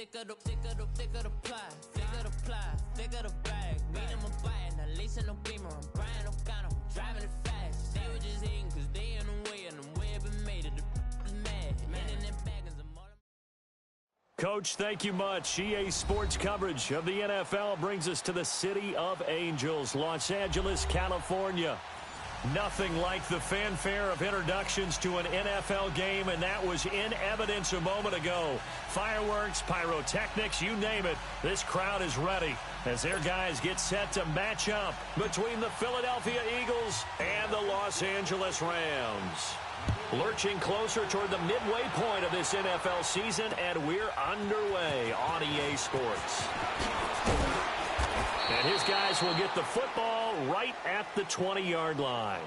thick of the pie, thick of the bag. Meet them a bite, not leasing no beamer. I'm Brian O'Connor, I'm driving it fast. They were just hating cause they in the way, and the way I've been made it. The is mad, man in them baggins. Coach, thank you much. EA Sports coverage of the NFL brings us to the City of Angels, Los Angeles, California. Nothing like the fanfare of introductions to an NFL game, and that was in evidence a moment ago. Fireworks, pyrotechnics, you name it. This crowd is ready as their guys get set to match up between the Philadelphia Eagles and the Los Angeles Rams. Lurching closer toward the midway point of this NFL season, and we're underway on EA Sports. And his guys will get the football right at the 20-yard line.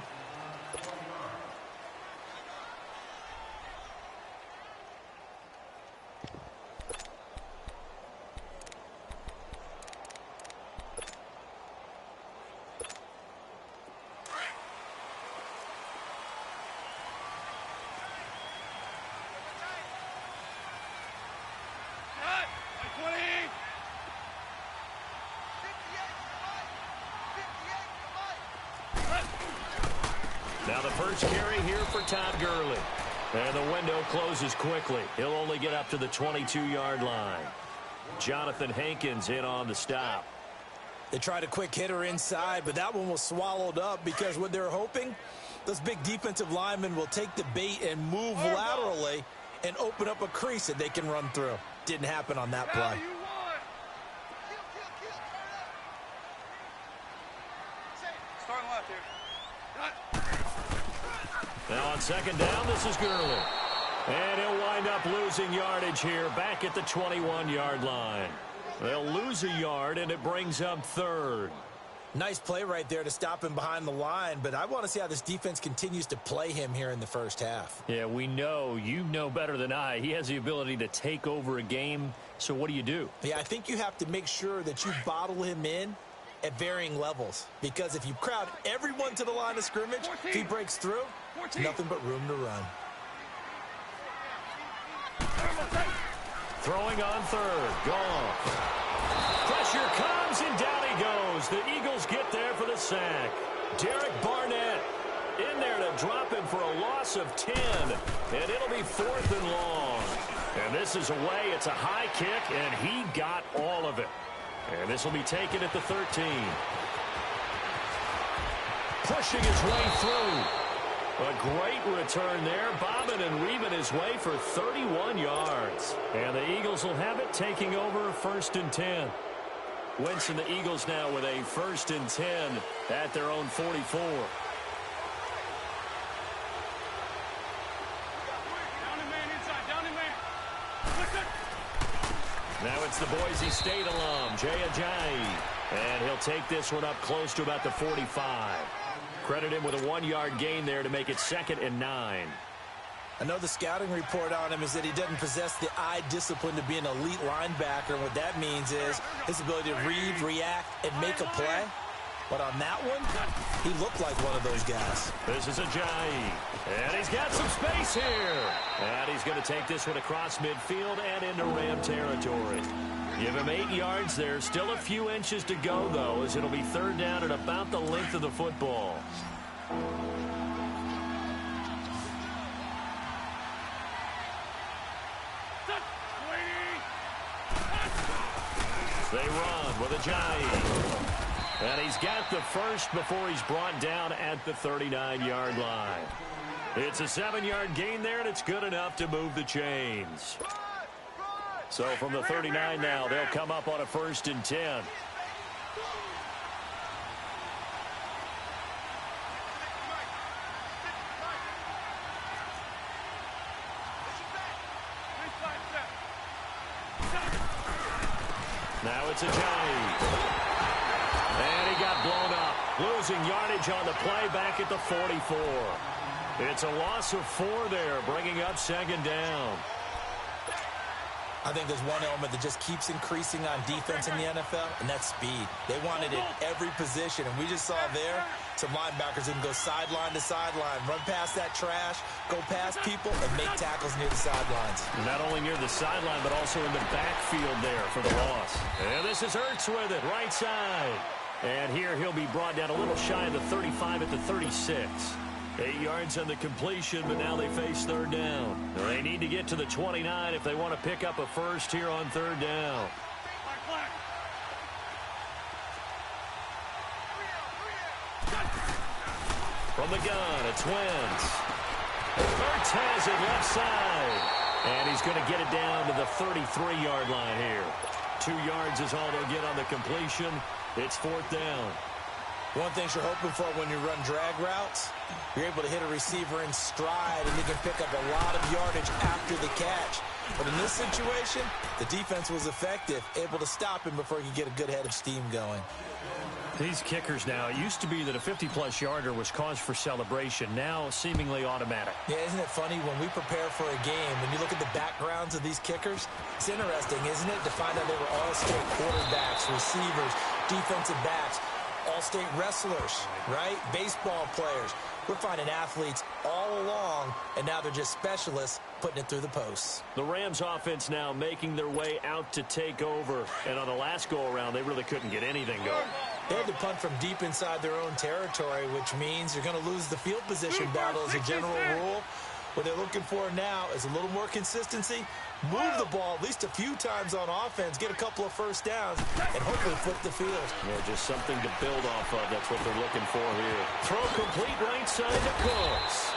Now the first carry here for Todd Gurley. And the window closes quickly. He'll only get up to the 22-yard line. Jonathan Hankins in on the stop. They tried a quick hitter inside, but that one was swallowed up because what they're hoping, those big defensive linemen will take the bait and move laterally and open up a crease that they can run through. Didn't happen on that play. Now on second down, this is Gurley. And he'll wind up losing yardage here back at the 21-yard line. They'll lose a yard, and it brings up third. Nice play right there to stop him behind the line, but I want to see how this defense continues to play him here in the first half. Yeah, we know. You know better than I. He has the ability to take over a game, so what do? Yeah, I think you have to make sure that you bottle him in at varying levels, because if you crowd everyone to the line of scrimmage, if he breaks through, nothing but room to run. Throwing on third. Gone. Pressure comes, and down he goes. The Eagles get there for the sack. Derek Barnett in there to drop him for a loss of 10. And it'll be 4th and long. And this is away. It's a high kick, and he got all of it. And this will be taken at the 13. Pushing his way through. A great return there, bobbing and weaving his way for 31 yards. And the Eagles will have it, taking over 1st and 10. Wentz and the Eagles now with a 1st and 10 at their own 44. Now it's the Boise State alum, Jay Ajayi. And he'll take this one up close to about the 45. Credit him with a 1-yard gain there to make it 2nd and 9. I know the scouting report on him is that he doesn't possess the eye discipline to be an elite linebacker. And what that means is his ability to read, react, and make a play. But on that one, he looked like one of those guys. This is Ajayi. And he's got some space here. And he's going to take this one across midfield and into Ram territory. Give him 8 yards there. Still a few inches to go, though, as it'll be 3rd down at about the length of the football. They run with Ajayi. And he's got the first before he's brought down at the 39-yard line. It's a 7-yard gain there, and it's good enough to move the chains. So from the 39 now, they'll come up on a 1st and 10. Now it's Ajayi. And he got blown up. Losing yardage on the play back at the 44. It's a loss of 4 there, bringing up 2nd down. I think there's one element that just keeps increasing on defense in the NFL, and that's speed. They want it in every position, and we just saw there some linebackers who can go sideline to sideline, run past that trash, go past people, and make tackles near the sidelines. Not only near the sideline, but also in the backfield there for the loss. And this is Ertz with it, right side. And here he'll be brought down a little shy of the 35 at the 36. 8 yards on the completion, but now they face third down. They need to get to the 29 if they want to pick up a first here on third down. From the gun, it's Wentz. Ertz has it left side. And he's going to get it down to the 33-yard line here. 2 yards is all they'll get on the completion. It's fourth down. One thing you're hoping for when you run drag routes, you're able to hit a receiver in stride, and he can pick up a lot of yardage after the catch. But in this situation, the defense was effective, able to stop him before he could get a good head of steam going. These kickers now, it used to be that a 50-plus yarder was cause for celebration, now seemingly automatic. Yeah, isn't it funny when we prepare for a game, when you look at the backgrounds of these kickers, it's interesting, isn't it, to find out they were all-state quarterbacks, receivers, defensive backs, all-state wrestlers, right? Baseball players. We're finding athletes all along, and now they're just specialists putting it through the posts. The Rams offense now making their way out to take over. And on the last go-around, they really couldn't get anything going. They had to punt from deep inside their own territory, which means you're going to lose the field position battle as a general rule. What they're looking for now is a little more consistency, move the ball at least a few times on offense, get a couple of first downs, and hopefully flip the field. Yeah, just something to build off of. That's what they're looking for here. Throw complete right side to Cooks.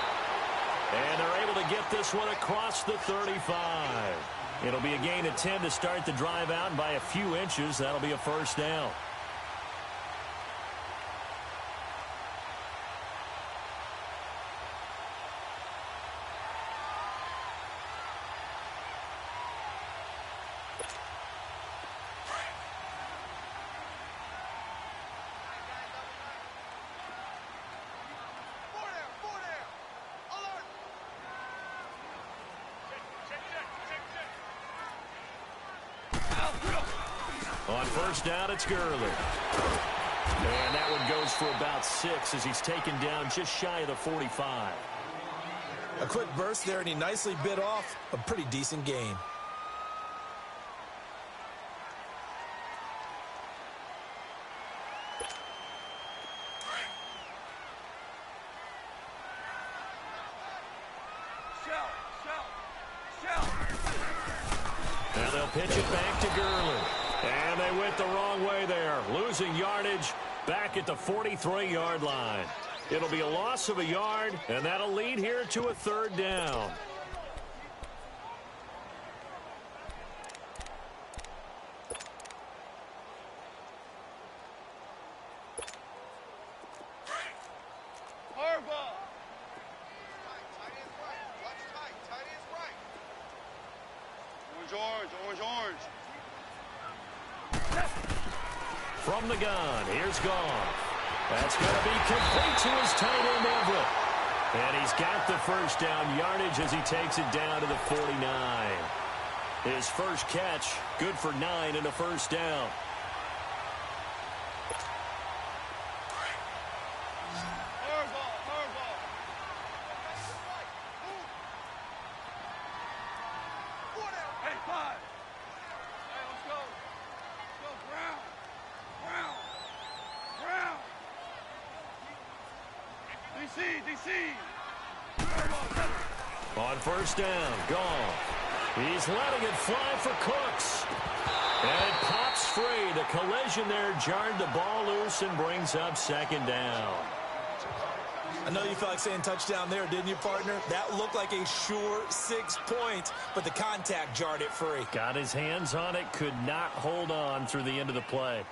And they're able to get this one across the 35. It'll be a gain of 10 to start the drive out, and by a few inches, that'll be a first down. On first down, it's Gurley. And that one goes for about 6 as he's taken down just shy of the 45. A quick burst there, and he nicely bit off a pretty decent gain. Now they'll pitch it back to Gurley. And they went the wrong way there, losing yardage back at the 43-yard line. It'll be a loss of a yard, and that'll lead here to a third down. From the gun, here's Goff. That's going to be complete to his tight end, Everett. And he's got the first down yardage as he takes it down to the 49. His first catch, good for 9 and a first down. On first down, Goff. He's letting it fly for Cooks. And it pops free. The collision there jarred the ball loose and brings up second down. I know you felt like saying touchdown there, didn't you, partner? That looked like a sure 6 points, but the contact jarred it free. Got his hands on it, could not hold on through the end of the play.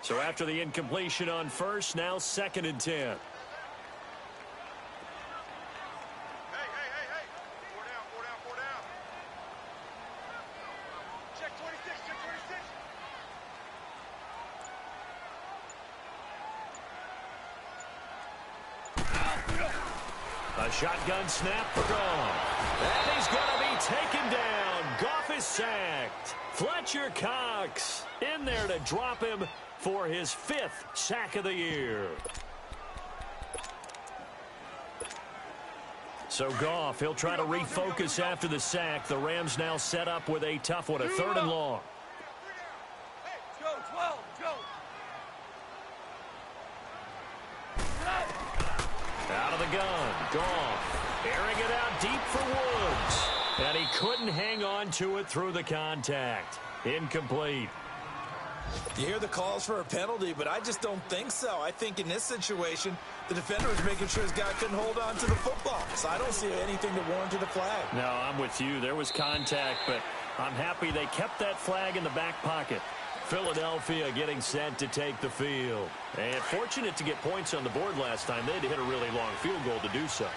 So after the incompletion on first, now 2nd and 10. A shotgun snap for Goff. And he's going to be taken down. Goff is sacked. Fletcher Cox in there to drop him for his 5th sack of the year. So Goff, he'll try to refocus after the sack. The Rams now set up with a tough one, a 3rd and long. Out of the gun, Goff, airing it out deep for Woods. And he couldn't hang on to it through the contact. Incomplete. You hear the calls for a penalty, but I just don't think so. I think in this situation, the defender was making sure his guy couldn't hold on to the football. So I don't see anything that warranted a flag. No, I'm with you. There was contact, but I'm happy they kept that flag in the back pocket. Philadelphia getting set to take the field. And fortunate to get points on the board last time. They had to hit a really long field goal to do so.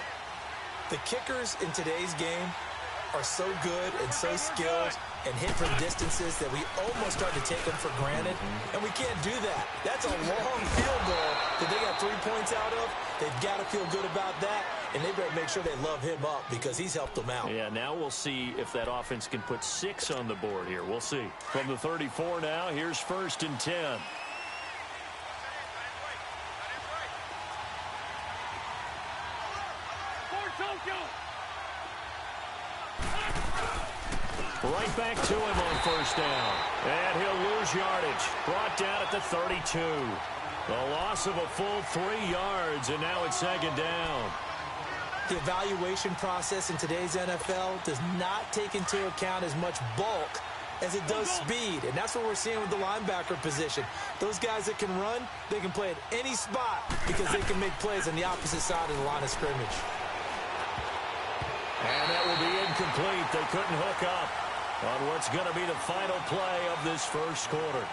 The kickers in today's game are so good and so skilled and hit from distances that we almost start to take them for granted, and we can't do that. That's a long field goal that they got 3 points out of. They've got to feel good about that, and they better make sure they love him up because he's helped them out. Yeah, now we'll see if that offense can put 6 on the board here. We'll see. From the 34 now, here's 1st and 10. Right back to him on 1st down. And he'll lose yardage. Brought down at the 32. A loss of a full 3 yards, and now it's 2nd down. The evaluation process in today's NFL does not take into account as much bulk as it does speed, and that's what we're seeing with the linebacker position. Those guys that can run, they can play at any spot because they can make plays on the opposite side of the line of scrimmage. And that will be incomplete. They couldn't hook up on what's going to be the final play of this 1st quarter.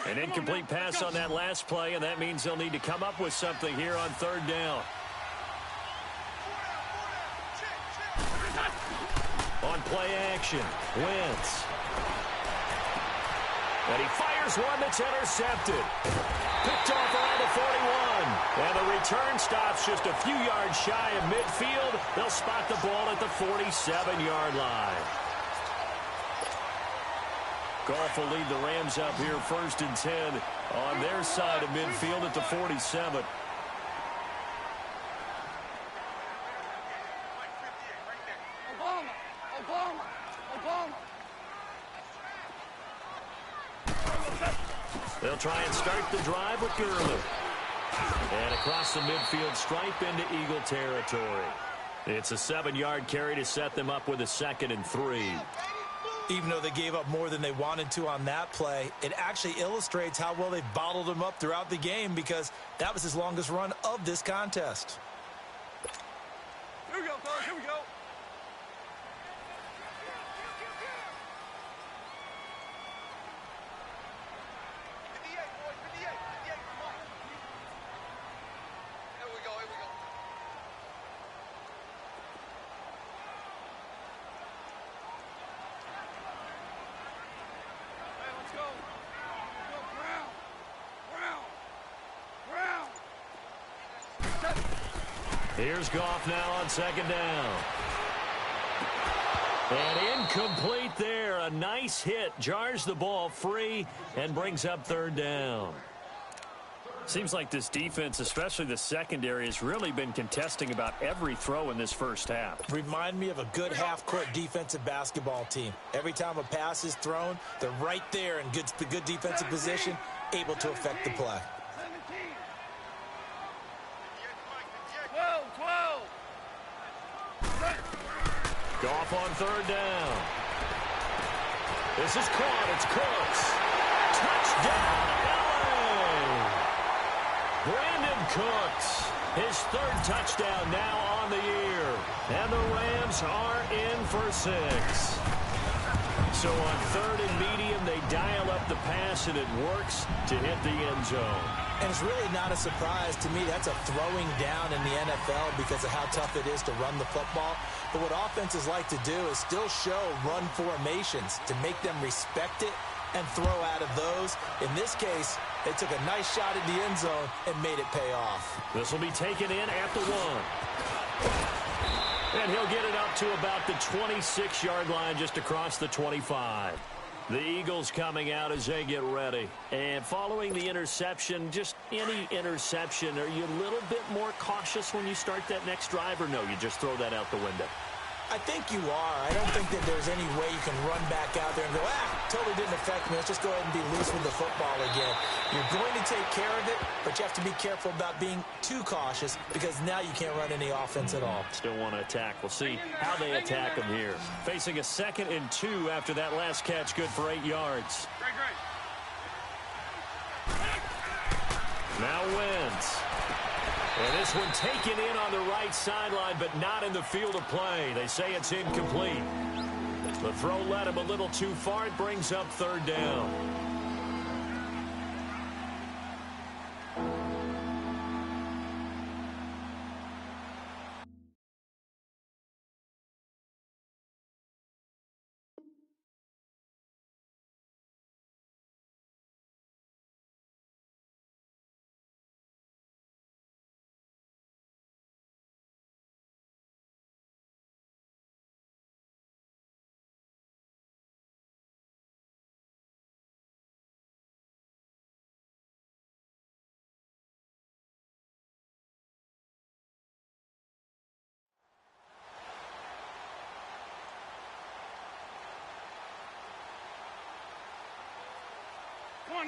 An incomplete pass on that last play, and that means they'll need to come up with something here on 3rd down. On play action, Wentz. And he fires one that's intercepted. Picked off around the 41. And the return stops just a few yards shy of midfield. They'll spot the ball at the 47-yard line. Goff will lead the Rams up here 1st and 10 on their side of midfield at the 47. They'll try and start the drive with Gurley. And across the midfield stripe into Eagle territory. It's a 7-yard carry to set them up with a 2nd and 3. Even though they gave up more than they wanted to on that play, it actually illustrates how well they bottled them up throughout the game because that was his longest run of this contest. Here we go, fellas. Here we go. Here's Goff now on 2nd down. And incomplete there. A nice hit. Jars the ball free and brings up 3rd down. Seems like this defense, especially the secondary, has really been contesting about every throw in this 1st half. Remind me of a good half-court defensive basketball team. Every time a pass is thrown, they're right there in good defensive position, able to affect the play. Goff on 3rd down. This is caught. It's Cooks. Touchdown, LA! Brandon Cooks, his 3rd touchdown now on the year. And the Rams are in for 6. So on third and medium, they dial up the pass, and it works to hit the end zone. And it's really not a surprise to me. That's a throwing down in the NFL because of how tough it is to run the football. But what offenses like to do is still show run formations to make them respect it and throw out of those. In this case, they took a nice shot at the end zone and made it pay off. This will be taken in at the 1. And he'll get it up to about the 26-yard line, just across the 25. The Eagles coming out as they get ready. And following the interception, just any interception, are you a little bit more cautious when you start that next drive, or no, you just throw that out the window? I think you are. I don't think that there's any way you can run back out there and go, totally didn't affect me. Let's just go ahead and be loose with the football again. You're going to take care of it, but you have to be careful about being too cautious because now you can't run any offense at all. Still want to attack. We'll see how they attack them here. Facing a 2nd and 2 after that last catch, good for 8 yards. Now Wentz. And this one taken in on the right sideline, but not in the field of play. They say it's incomplete. The throw led him a little too far. It brings up 3rd down.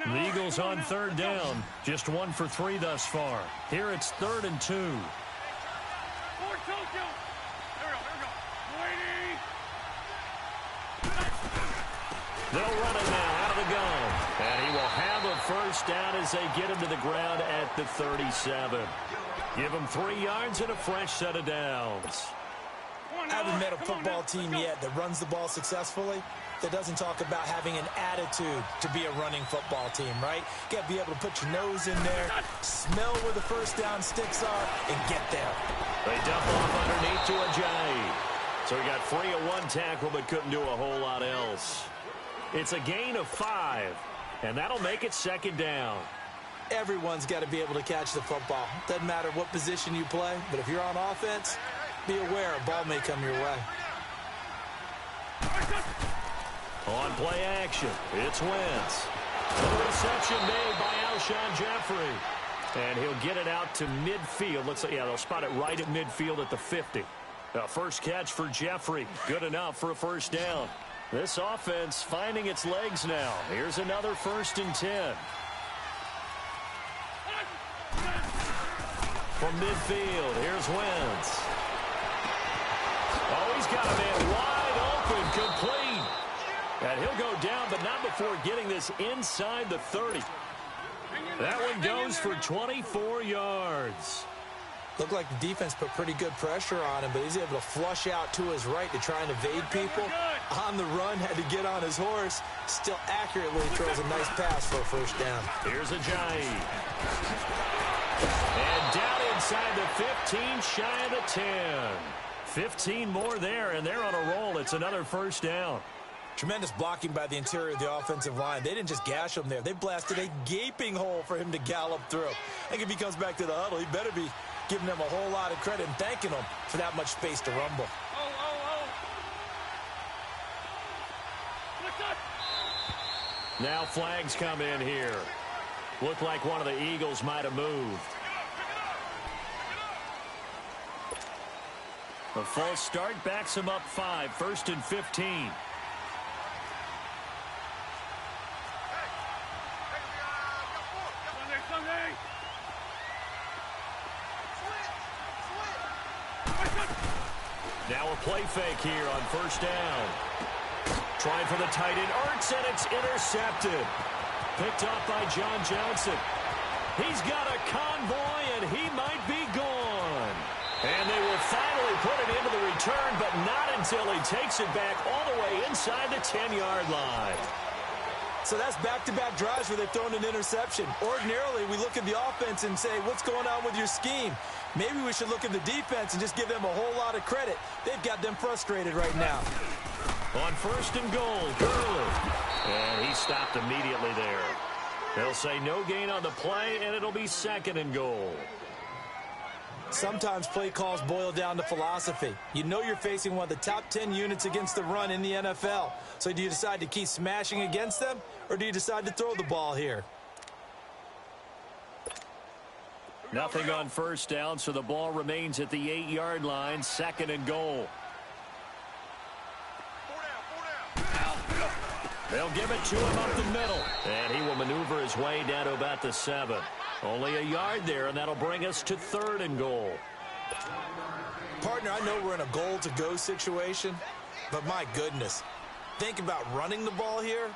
The Eagles on 3rd down. Just 1 for 3 thus far. Here it's 3rd and 2. They'll run it now out of the gun. And he will have a first down as they get him to the ground at the 37. Give him 3 yards and a fresh set of downs. I haven't met a football team yet that runs the ball successfully that doesn't talk about having an attitude to be a running football team, right? You got to be able to put your nose in there, smell where the first down sticks are, and get there. They dump off underneath to Ajayi. So he got free of 1 tackle but couldn't do a whole lot else. It's a gain of 5, and that'll make it 2nd down. Everyone's got to be able to catch the football. Doesn't matter what position you play, but if you're on offense, be aware a ball may come your way. On play action, it's Wentz. The reception made by Alshon Jeffrey. And he'll get it out to midfield. Looks like, they'll spot it right at midfield at the 50. First catch for Jeffrey. Good enough for a first down. This offense finding its legs now. Here's another 1st and 10. From midfield, here's Wentz. Oh, he's got a man wide open, complete. And he'll go down, but not before getting this inside the 30. That one goes for 24 yards. Looked like the defense put pretty good pressure on him, but he's able to flush out to his right to try and evade people. On the run, had to get on his horse. Still accurately throws a nice pass for a first down. Here's Ajayi. And down inside the 15, shy of the 10. 15 more there, and they're on a roll. It's another first down. Tremendous blocking by the interior of the offensive line. They didn't just gash him there. They blasted a gaping hole for him to gallop through. I think if he comes back to the huddle, he better be giving them a whole lot of credit and thanking them for that much space to rumble. Now flags come in here. Looked like one of the Eagles might have moved. A false start backs him up 5, 1st and 15. Now a play fake here on first down. Trying for the tight end, Ertz, and it's intercepted. Picked up by John Johnson. He's got a convoy, and he might be gone. And they will finally put it into the return, but not until he takes it back all the way inside the 10-yard line. So that's back-to-back drives where they've thrown an interception. Ordinarily, we look at the offense and say, what's going on with your scheme? Maybe we should look at the defense and just give them a whole lot of credit. They've got them frustrated right now. On 1st and goal, Gurley. And he stopped immediately there. They'll say no gain on the play, and it'll be 2nd and goal. Sometimes play calls boil down to philosophy. You know you're facing one of the top 10 units against the run in the NFL. So do you decide to keep smashing against them, or do you decide to throw the ball here? Nothing on 1st down, so the ball remains at the 8-yard line, 2nd and goal. They'll give it to him up the middle, and he will maneuver his way down to about the 7. Only a yard there, and that'll bring us to 3rd and goal. Partner, I know we're in a goal-to-go situation, but my goodness, think about running the ball here.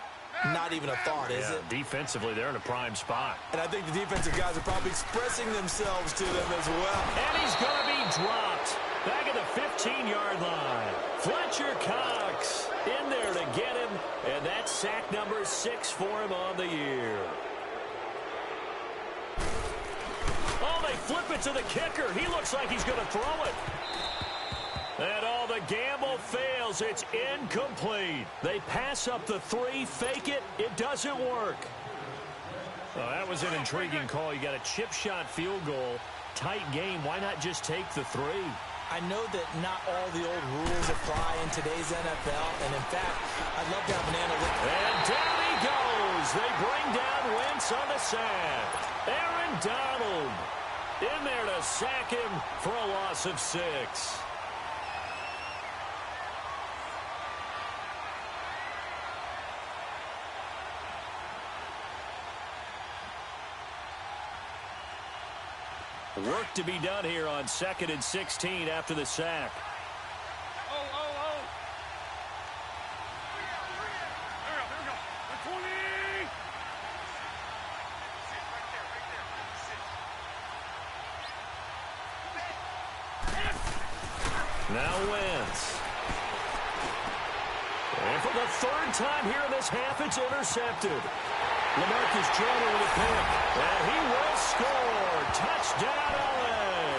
Not even a thought, is it? Defensively, they're in a prime spot. And I think the defensive guys are probably expressing themselves to them as well. And he's going to be dropped back at the 15-yard line. Fletcher Cox in there to get him, and that's sack number 6 for him on the year. Oh, they flip it to the kicker. He looks like he's going to throw it. And all the gamble fails. It's incomplete. They pass up the 3, fake it. It doesn't work. Well, that was an intriguing call. You got a chip shot field goal. Tight game. Why not just take the 3? I know that not all the old rules apply in today's NFL, and in fact, I'd love to have an analytic. And down he goes. They bring down Wentz on the sack. Aaron Donald in there to sack him for a loss of 6. Work to be done here on 2nd and 16 after the sack. Now Wentz. And for the 3rd time here in this half, it's intercepted. LaMarcus Joyner with a pick. And he will score. Touchdown, LA.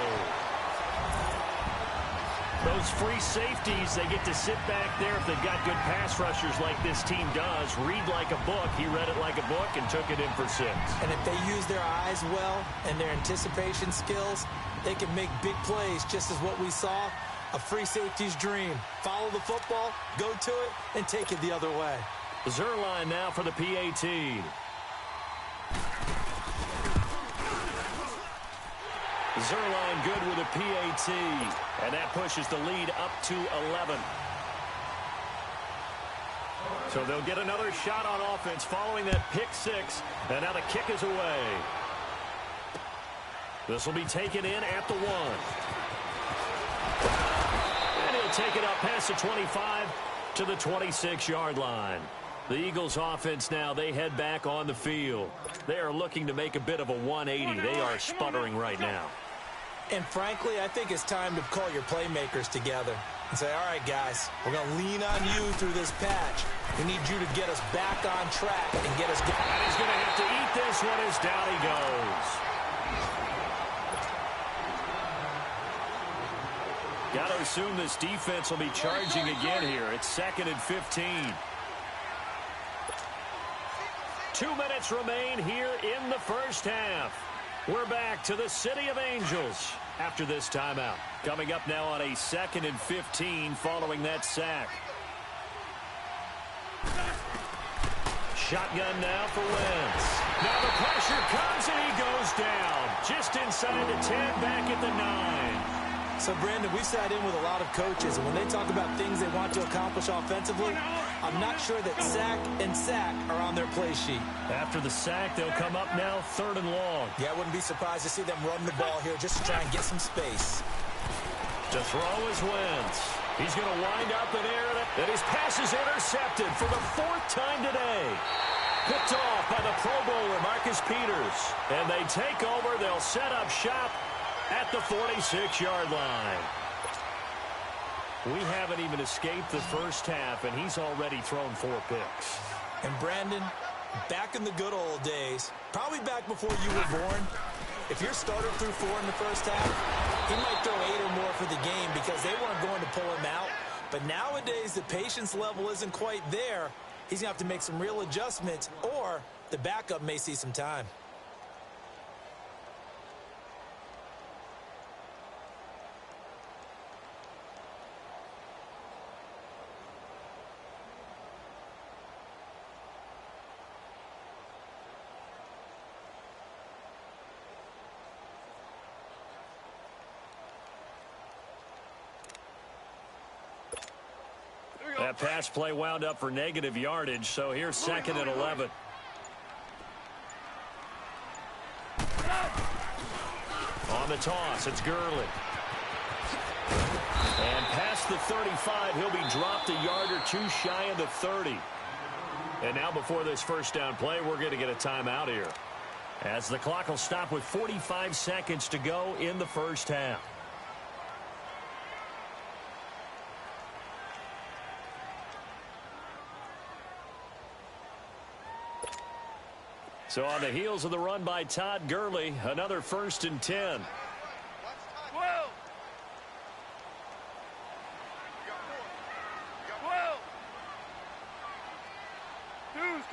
Those free safeties, they get to sit back there if they've got good pass rushers like this team does. Read like a book. He read it like a book and took it in for 6. And if they use their eyes well and their anticipation skills, they can make big plays, just as what we saw. A free safety's dream. Follow the football, go to it, and take it the other way. Zerline now for the PAT. Zerline good with a PAT. And that pushes the lead up to 11. So they'll get another shot on offense following that pick 6. And now the kick is away. This will be taken in at the 1. And he'll take it up past the 25 to the 26-yard line. The Eagles offense now, they head back on the field. They are looking to make a bit of a 180. They are sputtering right now. And frankly, I think it's time to call your playmakers together and say, all right, guys, we're going to lean on you through this patch. We need you to get us back on track and get us going. And he's going to have to eat this one as down he goes. Got to assume this defense will be charging again here. It's 2nd and 15. 2 minutes remain here in the first half. We're back to the City of Angels after this timeout. Coming up now on a 2nd and 15 following that sack. Shotgun now for Wentz. Now the pressure comes and he goes down. Just inside the 10, back at the 9. So, Brandon, we sat in with a lot of coaches, and when they talk about things they want to accomplish offensively, I'm not sure that sack and sack are on their play sheet. After the sack, they'll come up now 3rd and long. Yeah, I wouldn't be surprised to see them run the ball here just to try and get some space. To throw is Wentz. He's going to wind up in air, and his pass is intercepted for the 4th time today. Picked off by the Pro Bowler, Marcus Peters. And they take over. They'll set up shop at the 46-yard line. We haven't even escaped the first half, and he's already thrown 4 picks. And Brandon, back in the good old days, probably back before you were born, if your starter threw 4 in the first half, he might throw 8 or more for the game because they weren't going to pull him out. But nowadays, the patience level isn't quite there. He's going to have to make some real adjustments, or the backup may see some time. That pass play wound up for negative yardage, so here's 2nd and 11. On the toss, it's Gurley. And past the 35, he'll be dropped a yard or 2 shy of the 30. And now before this first down play, we're going to get a timeout here, as the clock will stop with 45 seconds to go in the first half. So on the heels of the run by Todd Gurley, another 1st and 10. Whoa! Whoa! Twos.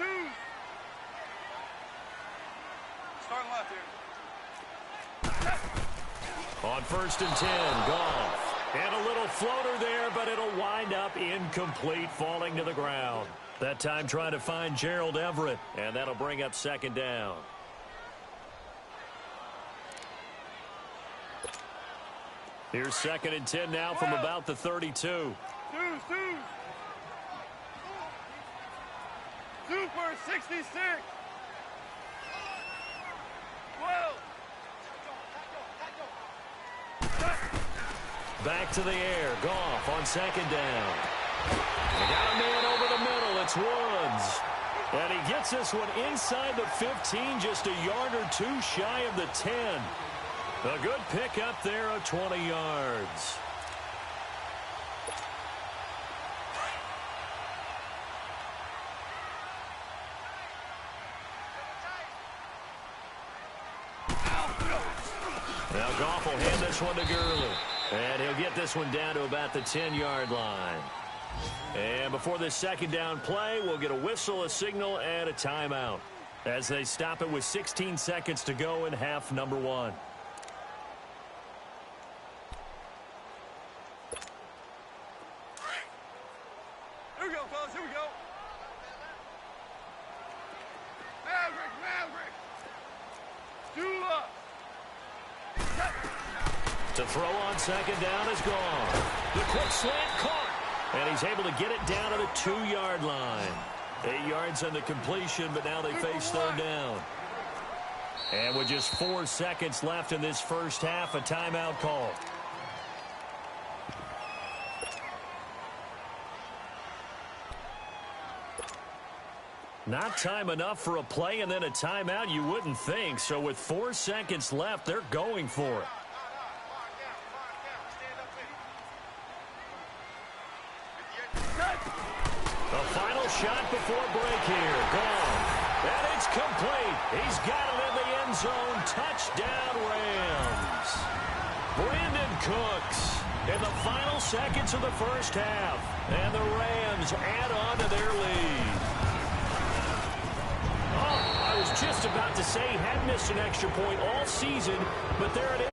Starting left here. On 1st and 10, Goff. And a little floater there, but it'll wind up incomplete, falling to the ground. That time trying to find Gerald Everett, and that'll bring up 2nd down. Here's 2nd and 10 now from about the 32. Twos. 2 for 66. Whoa! Back to the air. Goff on 2nd down. They got a man over the middle. It's Woods. And he gets this one inside the 15, just a yard or 2 shy of the 10. A good pickup there of 20 yards. Now Goff will hand this one to Gurley. And he'll get this one down to about the 10-yard line. And before this 2nd down play, we'll get a whistle, a signal, and a timeout, as they stop it with 16 seconds to go in half number 1. Here we go, fellas. Here we go. Maverick. Stool up. To throw on 2nd down is gone. The quick slant caught. And he's able to get it down to the 2-yard line. 8 yards on the completion, but now they face 3rd down. And with just 4 seconds left in this first half, a timeout call. Not time enough for a play and then a timeout, you wouldn't think. So with 4 seconds left, they're going for it. The final shot before break here. Gone. And it's complete. He's got it in the end zone. Touchdown, Rams. Brandon Cooks in the final seconds of the first half. And the Rams add on to their lead. Oh, I was just about to say he hadn't missed an extra point all season, but there it